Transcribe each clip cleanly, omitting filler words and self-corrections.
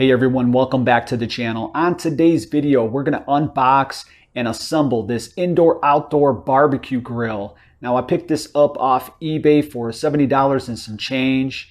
Hey everyone, welcome back to the channel. On today's video, we're going to unbox and assemble this indoor-outdoor barbecue grill. Now I picked this up off eBay for $70 and some change.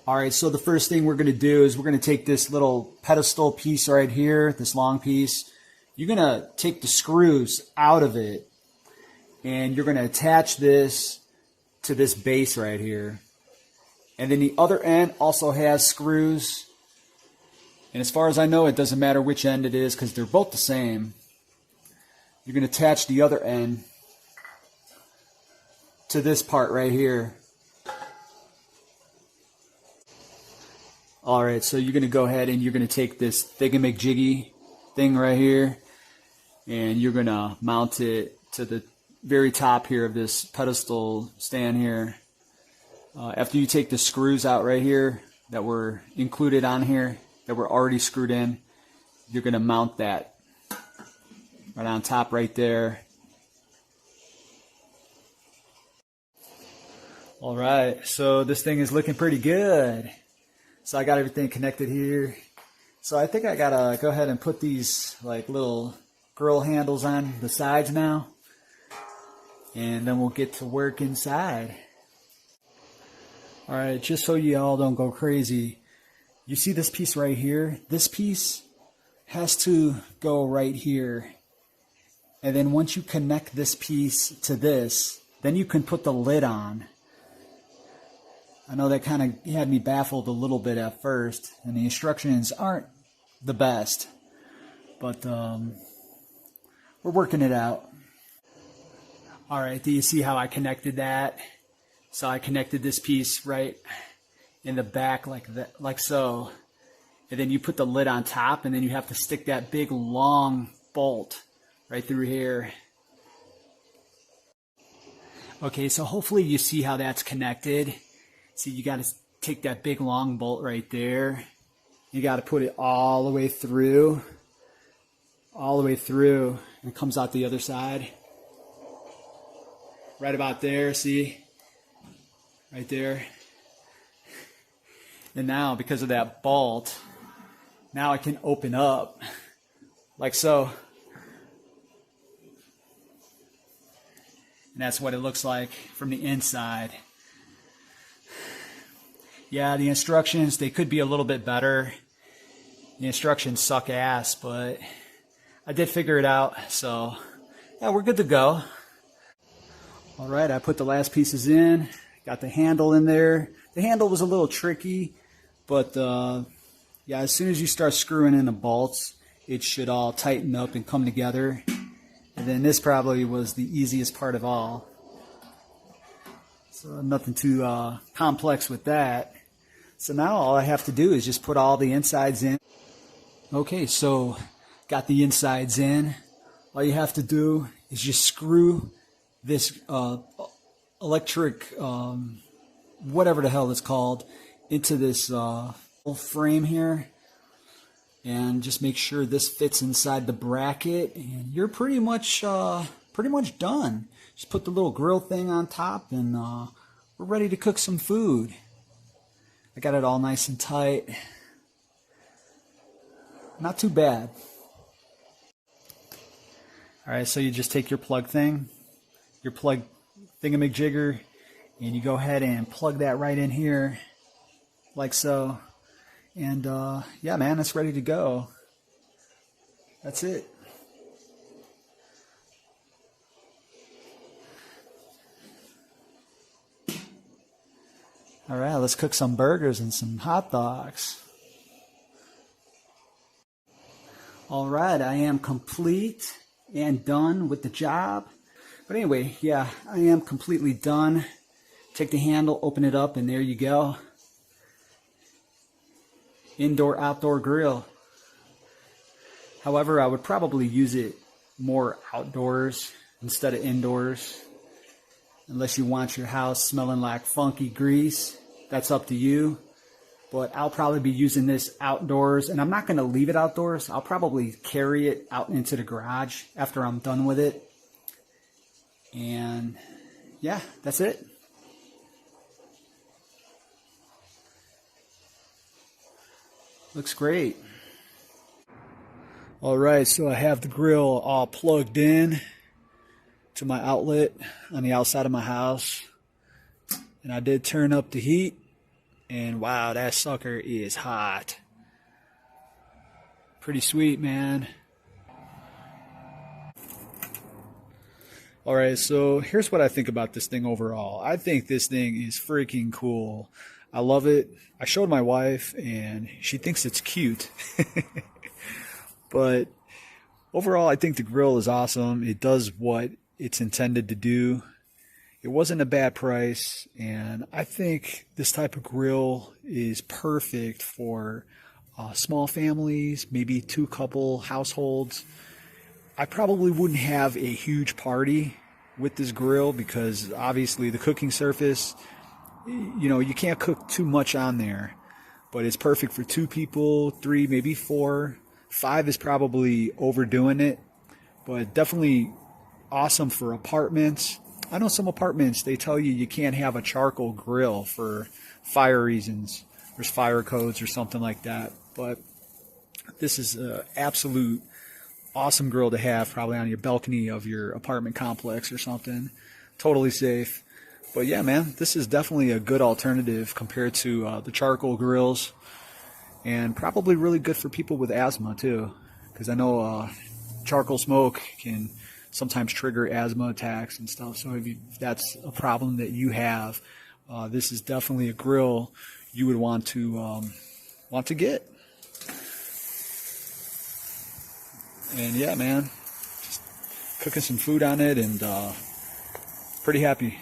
All right, so the first thing we're going to do is we're going to take this little pedestal piece right here, this long piece. You're going to take the screws out of it, and you're going to attach this to this base right here. And then the other end also has screws. And as far as I know, it doesn't matter which end it is because they're both the same. You're going to attach the other end to this part right here. Alright, so you're going to go ahead and you're going to take this thingamajiggy thing right here and you're going to mount it to the very top here of this pedestal stand here. After you take the screws out right here that were included on here, that were already screwed in, you're going to mount that right on top right there. Alright, so this thing is looking pretty good. So I got everything connected here. So I think I gotta go ahead and put these like little grill handles on the sides now. And then we'll get to work inside. Alright, just so you all don't go crazy. You see this piece right here? This piece has to go right here. And then once you connect this piece to this, then you can put the lid on. I know that kind of had me baffled a little bit at first, and the instructions aren't the best, but we're working it out. Alright, do you see how I connected that? So I connected this piece right in the back like that, like so, and then you put the lid on top, and then you have to stick that big long bolt right through here. Okay, so hopefully you see how that's connected. See, you got to take that big long bolt right there. You got to put it all the way through. All the way through. And it comes out the other side. Right about there, see? Right there. And now, because of that bolt, now I can open up. Like so. And that's what it looks like from the inside. Yeah, the instructions, they could be a little bit better. The instructions suck ass, but I did figure it out. So, yeah, we're good to go. All right, I put the last pieces in. Got the handle in there. The handle was a little tricky, but yeah, as soon as you start screwing in the bolts, it should all tighten up and come together. And then this probably was the easiest part of all. So nothing too complex with that. So now all I have to do is just put all the insides in. Okay, so got the insides in. All you have to do is just screw this electric, whatever the hell it's called, into this frame here. And just make sure this fits inside the bracket. And you're pretty much done. Just put the little grill thing on top and we're ready to cook some food. I got it all nice and tight. Not too bad. Alright, so you just take your plug thing, your plug thingamajigger, and you go ahead and plug that right in here, like so. And yeah, man, it's ready to go. That's it. All right, let's cook some burgers and some hot dogs. All right, I am complete and done with the job. But anyway, yeah, I am completely done. Take the handle, open it up, and there you go. Indoor-outdoor grill. However, I would probably use it more outdoors instead of indoors. Unless you want your house smelling like funky grease, that's up to you. But I'll probably be using this outdoors, and I'm not going to leave it outdoors. I'll probably carry it out into the garage after I'm done with it. And yeah, that's it. Looks great. All right, so I have the grill all plugged in to my outlet on the outside of my house. And I did turn up the heat. And wow, that sucker is hot. Pretty sweet, man. All right, so here's what I think about this thing overall. I think this thing is freaking cool. I love it. I showed my wife, and she thinks it's cute. But overall, I think the grill is awesome. It does what it's intended to do. It wasn't a bad price, and I think this type of grill is perfect for small families, maybe 2-couple households. I probably wouldn't have a huge party with this grill because obviously the cooking surface, you know, you can't cook too much on there, but it's perfect for 2 people, 3, maybe 4. 5 is probably overdoing it, but definitely awesome for apartments. I know some apartments, they tell you you can't have a charcoal grill for fire reasons. There's fire codes or something like that. But this is an absolute awesome grill to have probably on your balcony of your apartment complex or something. Totally safe. But yeah, man, this is definitely a good alternative compared to the charcoal grills. And probably really good for people with asthma too. Because I know charcoal smoke can sometimes trigger asthma attacks and stuff. So if that's a problem that you have, this is definitely a grill you would want to get. And yeah, man, just cooking some food on it and pretty happy.